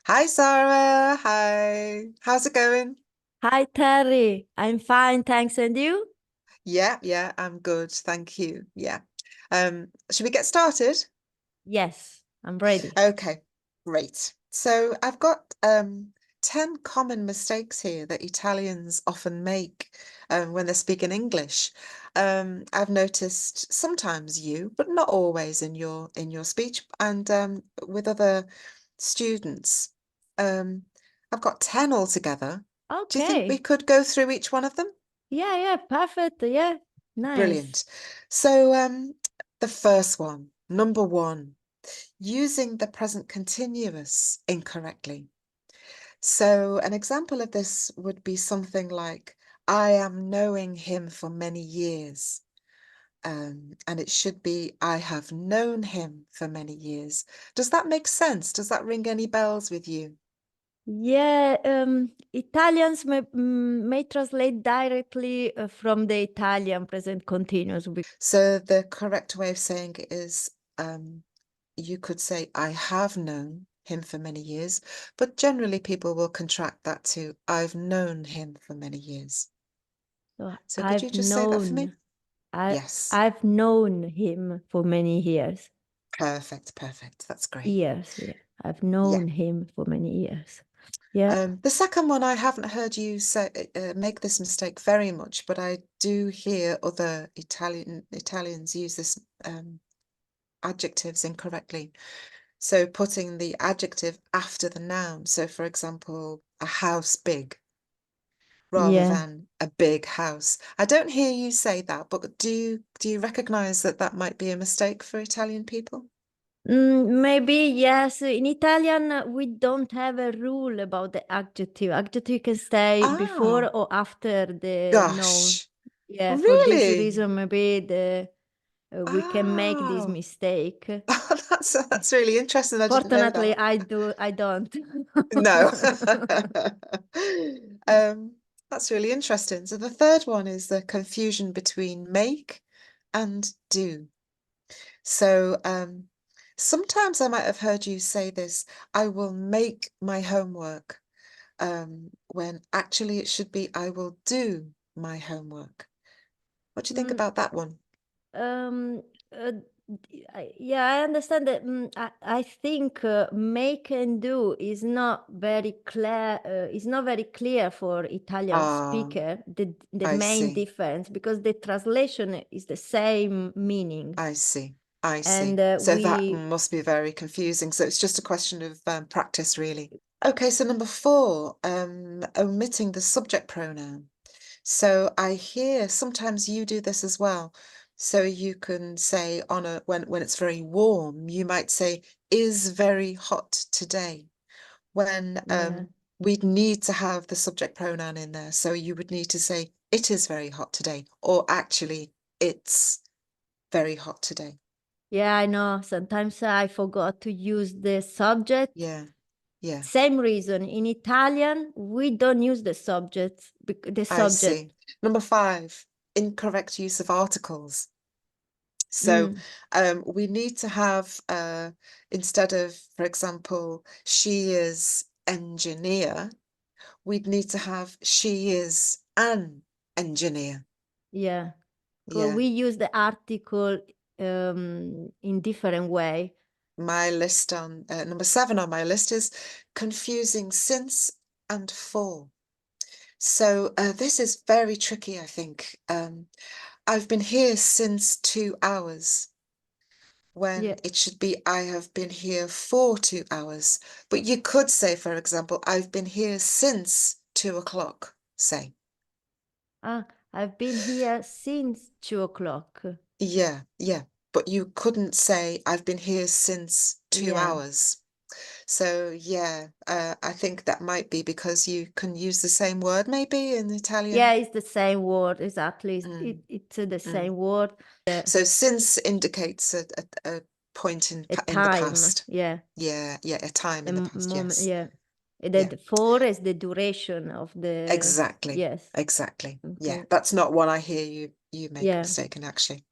Hi, Sarah. Hi. How's it going? Hi, Terry. I'm fine, thanks. And you? Yeah, I'm good. Thank you. Yeah. Should we get started? Yes, I'm ready. Okay, great. So I've got 10 common mistakes here that Italians often make when they're speaking English. I've noticed sometimes you, but not always in your speech and with other students. Um, I've got 10 altogether. Do you think we Okay. could go through each one of them? Yeah, perfect. Yeah, nice. Brilliant. So the first one, number one, using the present continuous incorrectly. So an example of this would be something like, I am knowing him for many years. And it should be, I have known him for many years. Does that make sense? Does that ring any bells with you? Yeah, Italians may translate directly from the Italian present continuous. So the correct way of saying it is, you could say, I have known him for many years, but generally people will contract that to, I've known him for many years. So So could you just say that for me? I, Yes. I've known him for many years. Perfect, perfect. That's great. Years, yeah. I've Yeah. known him for many years. Yeah. The second one, I haven't heard you say make this mistake very much, but I do hear other Italians use this adjectives incorrectly. So putting the adjective after the noun. So for example, a house big rather Yeah. than a big house. I don't hear you say that, but do you recognize that that might be a mistake for Italian people? Maybe yes. In Italian, we don't have a rule about the adjective. Adjective can stay before Ah, or after the noun. gosh. Yeah, for this Really? reason, maybe we can make this Oh, mistake. that's really interesting. I didn't know Fortunately, that. I don't. No. Um, that's really interesting. So the third one is the confusion between make and do. So sometimes I might have heard you say this, I will make my homework, when actually it should be, I will do my homework. What do you think Mm, about that one? um, uh, yeah, I understand that. I think make and do is not very clear. Is not very clear for Italian Ah, speaker. The I main see. difference because the translation is the same meaning, I see. I and see. So that we must be very confusing. So it's just a question of practice, really. Okay, so number four, omitting the subject pronoun. So I hear sometimes you do this as well. So you can say on a when it's very warm, you might say is very hot today. When yeah. we'd need to have the subject pronoun in there. So you would need to say it is very hot today, or actually it's very hot today. Yeah, I know. Sometimes I forgot to use the subject. Yeah, yeah, Same reason. In Italian, we don't use the subject. The I subject. see. Number five, incorrect use of articles. So Mm, we need to have, instead of, for example, she is engineer, we'd need to have she is an engineer. yeah. Yeah, We use the article in different way. my list on number seven on my list is confusing since and for. So this is very tricky, I think. I've been here since 2 hours, when Yeah. it should be I have been here for 2 hours. But you could say, for example, I've been here since 2 o'clock, say. Ah, I've been here since 2 o'clock. Yeah. But you couldn't say I've been here since two Yeah. hours. So yeah, I think that might be because you can use the same word maybe in Yeah, Italian. it's the same word, exactly. Mm, It's the mm. same word. So since indicates a point A in the time, past. yeah. Yeah, a time in the past, Moment, yes. yeah. Yeah. The four is the duration of the, Exactly. yes. Exactly. Yeah, Okay. that's not one I hear you make a Yeah. mistake in actually.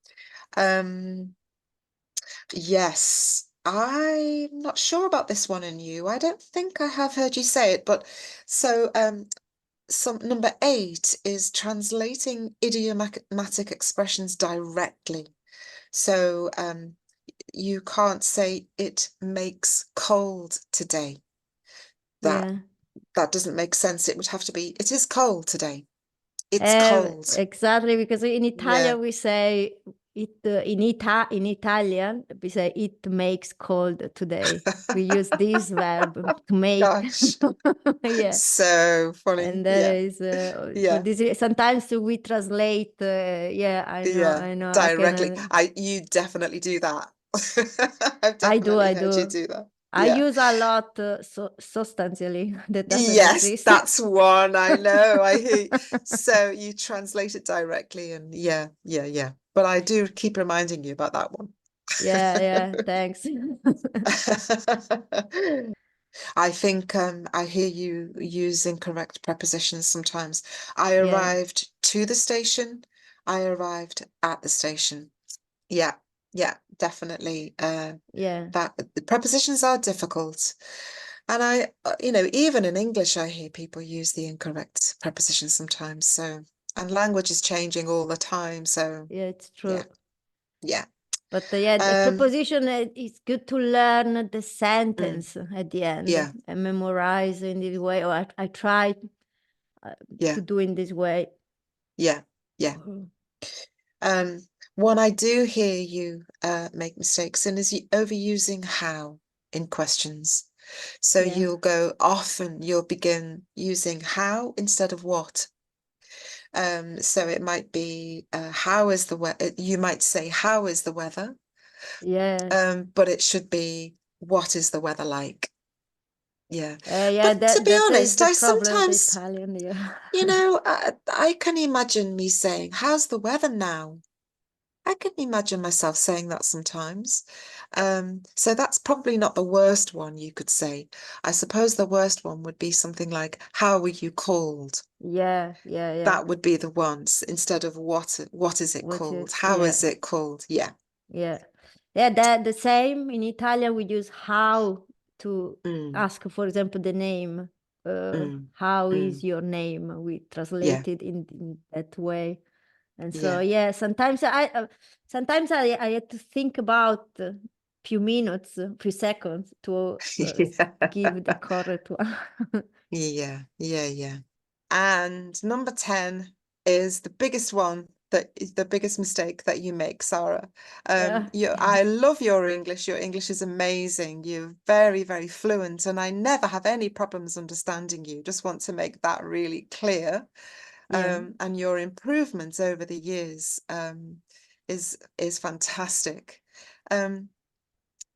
Um, yes. I'm not sure about this one in you. I don't think I have heard you say it, but so some number 8 is translating idiomatic expressions directly. So you can't say it makes cold today. That Yeah. that doesn't make sense. It would have to be it is cold today. It's cold. Exactly, because in Yeah. Italian we say it in Italian we say it makes cold today. We use this verb to make. Gosh. Yeah. So funny. And that Yeah. is for Yeah. this sometimes we translate yeah, Yeah. I know, I can Directly. You definitely do that. I've I do, definitely heard you do that. I Yeah. use a lot substantially that doesn't Yes, exist. that's one. I know. I hear. So you translate it directly, and yeah, yeah, yeah. But I do keep reminding you about that one. Yeah, thanks. I think I hear you use incorrect prepositions sometimes. I Yeah, arrived to the station. I arrived at the station. Yeah, yeah, definitely. yeah, That the prepositions are difficult. And even in English, I hear people use the incorrect preposition sometimes. So, and language is changing all the time. So, yeah, it's yeah, true. yeah. But yeah, the Um, preposition is good to learn the mm, sentence at the end yeah, and memorize in this way. Or I try yeah, to do in this way. yeah, yeah. Um, One I do hear you make mistakes in is overusing how in questions. So Yeah, you'll begin using how instead of what. So it might be how is the weather? You might say how is the weather? yeah, But it should be what is the weather like? Yeah. yeah. But to be That is honest, the I problem with sometimes, Italian. Yeah, I can imagine me saying, "How's the weather now?" I can imagine myself saying that sometimes. So that's probably not the worst one you could say. I suppose the worst one would be something like, "How were you called?" yeah. That would be the ones instead of what is it What called? is How is it called? Yeah. yeah, yeah. That the same in Italian. We use how to Mm, ask, for example, the name. mm, How is mm. your name? We Yeah, translate it in that way. And so yeah. yeah, sometimes I had to think about few minutes, few seconds to give the correct one. Yeah, yeah, yeah. And number 10 is the biggest one that is the biggest mistake that you make, Sarah. Yeah, I love your English. Your English is amazing. You're very, very fluent, and I never have any problems understanding you. Just want to make that really clear. yeah. And your improvements over the years is fantastic. Um,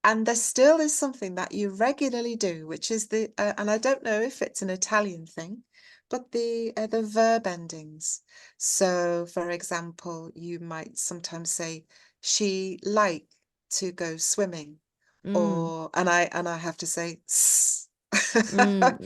and there still is something that you regularly do, which is and I don't know if it's an Italian thing, but the verb endings. So, for example, you might sometimes say, "She liked to go swimming," Mm, and I have to say "s"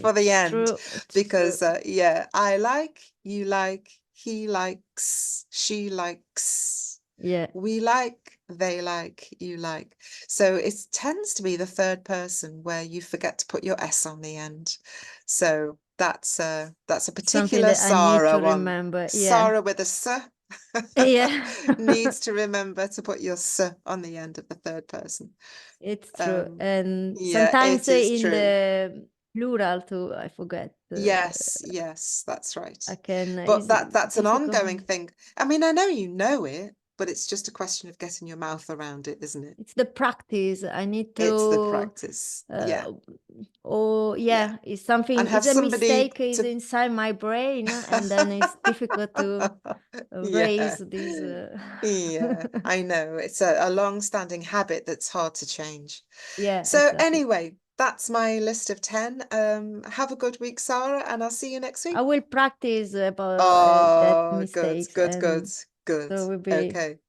for the it's end true. It's true. because yeah, I like, you like, he likes, she likes, Yeah, we like, they like, you like. So it tends to be the third person where you forget to put your S on the end. So that's a something particular that I need Sarah to one. remember. Yeah, Sarah with a S yeah. needs to remember to put your S on the end of the third person. It's true. Um, And yeah, sometimes it is in true. the plural too, I forget. Yes, yes, that's right. I can, But it's that's an difficult. ongoing thing. I mean, I know you know it, but it's just a question of getting your mouth around it, isn't it? It's the practice. I need It's the to, practice. Yeah, uh, oh yeah. yeah, it's something, And have it's a somebody mistake is to inside my brain, and then it's difficult to Yeah, erase this. yeah, I know. It's a long-standing habit that's hard to change. Yeah, So exactly. anyway, that's my list of 10. Have a good week, Sarah, and I'll see you next I week. will practice about that Oh, good, mistakes, good, good, and good. so will be Okay.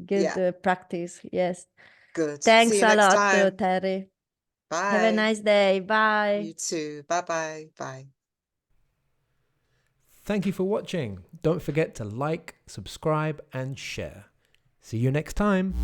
good Yeah, practice. Yes. good. See Thanks you a next lot, time. Terry. Have a Bye. nice day. Bye. You too. Bye-bye. Bye. Thank you for watching. Don't forget to like, subscribe, and share. See you next time.